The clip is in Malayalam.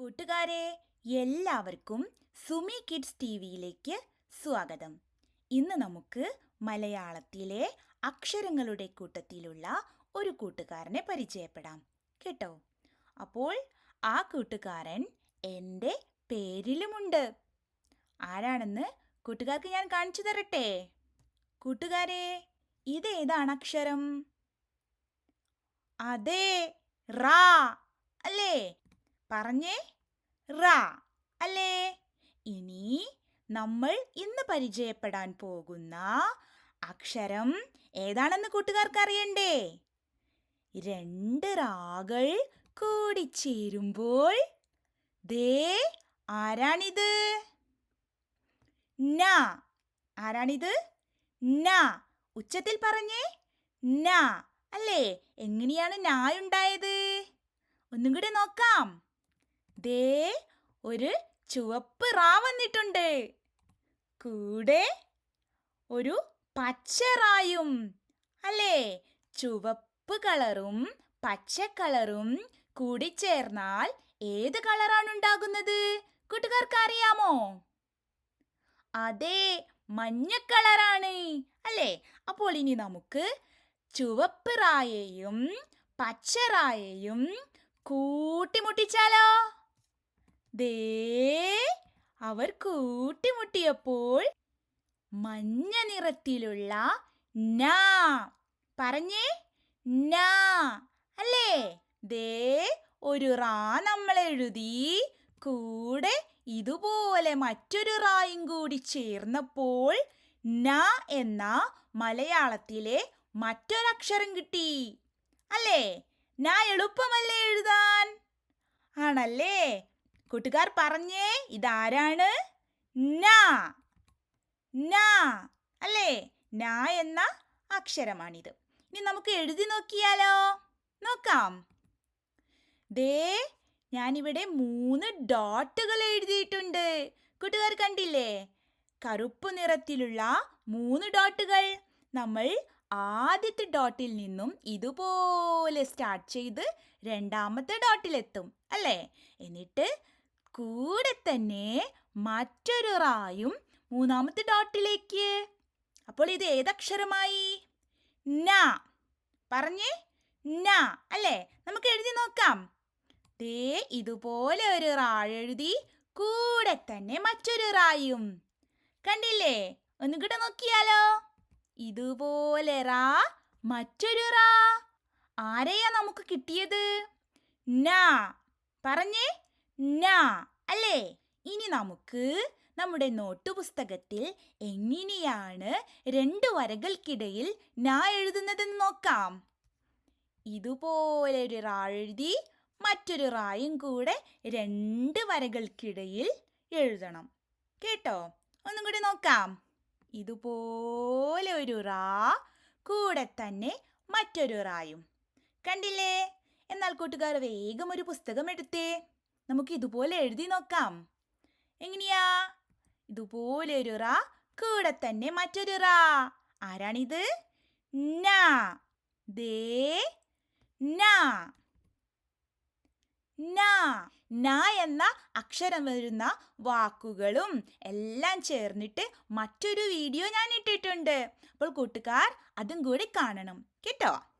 കൂട്ടുകാരെ, എല്ലാവർക്കും സുമി കിഡ്സ് ടിവിയിലേക്ക് സ്വാഗതം. ഇന്ന് നമുക്ക് മലയാളത്തിലെ അക്ഷരങ്ങളുടെ കൂട്ടത്തിലുള്ള ഒരു കൂട്ടുകാരനെ പരിചയപ്പെടാം കേട്ടോ. അപ്പോൾ ആ കൂട്ടുകാരൻ എൻ്റെ പേരിലുമുണ്ട്. ആരാണെന്ന് കൂട്ടുകാർക്ക് ഞാൻ കാണിച്ചു തരട്ടെ. കൂട്ടുകാരെ, ഇതേതാണ് അക്ഷരം? അതെ, റാ അല്ലേ? പറഞ്ഞേ, റാ അല്ലേ? ഇനി നമ്മൾ ഇന്ന് പരിചയപ്പെടാൻ പോകുന്ന അക്ഷരം ഏതാണെന്ന് കൂട്ടുകാർക്ക് അറിയണ്ടേ? രണ്ട് റാകൾ കൂടിച്ചേരുമ്പോൾ ദേ ആരാണിത്? ന. ആരാണിത്? ന. ഉച്ചത്തിൽ പറഞ്ഞേ, ന അല്ലേ? എങ്ങനെയാണ് നായുണ്ടായത്? ഒന്നും കൂടെ നോക്കാം. ദേ ഒരു ചുവപ്പ് റാ വന്നിട്ടുണ്ട്. കൂടെ ഒരു പച്ച റായും അല്ലേ? ചുവപ്പ് കളറും പച്ച കളറും കൂടിച്ചേർന്നാൽ ഏത് കളറാണ് ഉണ്ടാകുന്നത്? കൂട്ടുകാർക്ക് അറിയാമോ? അതെ, മഞ്ഞ കളറാണ് അല്ലേ? അപ്പോൾ ഇനി നമുക്ക് ചുവപ്പ് റായെയും പച്ച റായെയും കൂട്ടിമുട്ടിച്ചാലോ? ദേ അവർ കൂട്ടിമുട്ടിയപ്പോൾ മഞ്ഞ നിറത്തിലുള്ള ന. പറഞ്ഞേ, ന അല്ലേ? ദേ ഒരു റാ നമ്മൾ എഴുതി, കൂടെ ഇതുപോലെ മറ്റൊരു റായും കൂടി ചേർന്നപ്പോൾ ന എന്ന മലയാളത്തിലെ മറ്റൊരക്ഷരം കിട്ടി അല്ലേ? ന എളുപ്പമല്ലേ എഴുതാൻ? ആണല്ലേ? കൂട്ടുകാർ പറഞ്ഞേ, ഇതാരാണ്? ന. ന അല്ലേ? ന എന്ന അക്ഷരമാണിത്. ഇനി നമുക്ക് എഴുതി നോക്കിയാലോ? നോക്കാം. ദേ ഞാനിവിടെ 3 ഡോട്ടുകൾ എഴുതിയിട്ടുണ്ട്. കൂട്ടുകാർ കണ്ടില്ലേ? കറുപ്പ് നിറത്തിലുള്ള 3 ഡോട്ടുകൾ. നമ്മൾ ആദ്യത്തെ ഡോട്ടിൽ നിന്നും ഇതുപോലെ സ്റ്റാർട്ട് ചെയ്ത് രണ്ടാമത്തെ ഡോട്ടിലെത്തും അല്ലേ? എന്നിട്ട് കൂടെ തന്നെ മറ്റൊരു റായും മൂന്നാമത്തെ ഡോട്ടിലേക്ക്. അപ്പോൾ ഇത് ഏതക്ഷരമായി? ന. പറഞ്ഞേ, ന അല്ലേ? നമുക്ക് എഴുതി നോക്കാം. ദേ ഇതുപോലെ ഒരു റാ എഴുതി, കൂടെ തന്നെ മറ്റൊരു റായും. കണ്ടില്ലേ? ഒന്നും കൂടെ നോക്കിയാലോ? ഇതുപോലെ റാ, മറ്റൊരു റാ. ആരെയാ നമുക്ക് കിട്ടിയത്? ന. പറഞ്ഞേ, ന അല്ലേ? ഇനി നമുക്ക് നമ്മുടെ നോട്ടുപുസ്തകത്തിൽ എങ്ങനെയാണ് 2 വരകൾക്കിടയിൽ ന എഴുതുന്നതെന്ന് നോക്കാം. ഇതുപോലെ ഒരു റാ എഴുതി, മറ്റൊരു റായും കൂടെ 2 വരകൾക്കിടയിൽ എഴുതണം കേട്ടോ. ഒന്നും കൂടി നോക്കാം. ഇതുപോലെ ഒരു റാ, കൂടെ തന്നെ മറ്റൊരു റായും. കണ്ടില്ലേ? എന്നാൽ കൂട്ടുകാർ വേഗം ഒരു പുസ്തകം എടുത്തേ. നമുക്ക് ഇതുപോലെ എഴുതി നോക്കാം. എങ്ങനെയാ? ഇതുപോലെ ഒരു റാ, കൂടെ തന്നെ മറ്റൊരു റാ. ആരാണിത്? ന. ദേ ന. ന. ന എന്ന അക്ഷരം വരുന്ന വാക്കുകളും എല്ലാം ചേർന്നിട്ട് മറ്റൊരു വീഡിയോ ഞാൻ ഇട്ടിട്ടുണ്ട്. അപ്പോൾ കൂട്ടുകാർ അതും കൂടി കാണണം കേട്ടോ.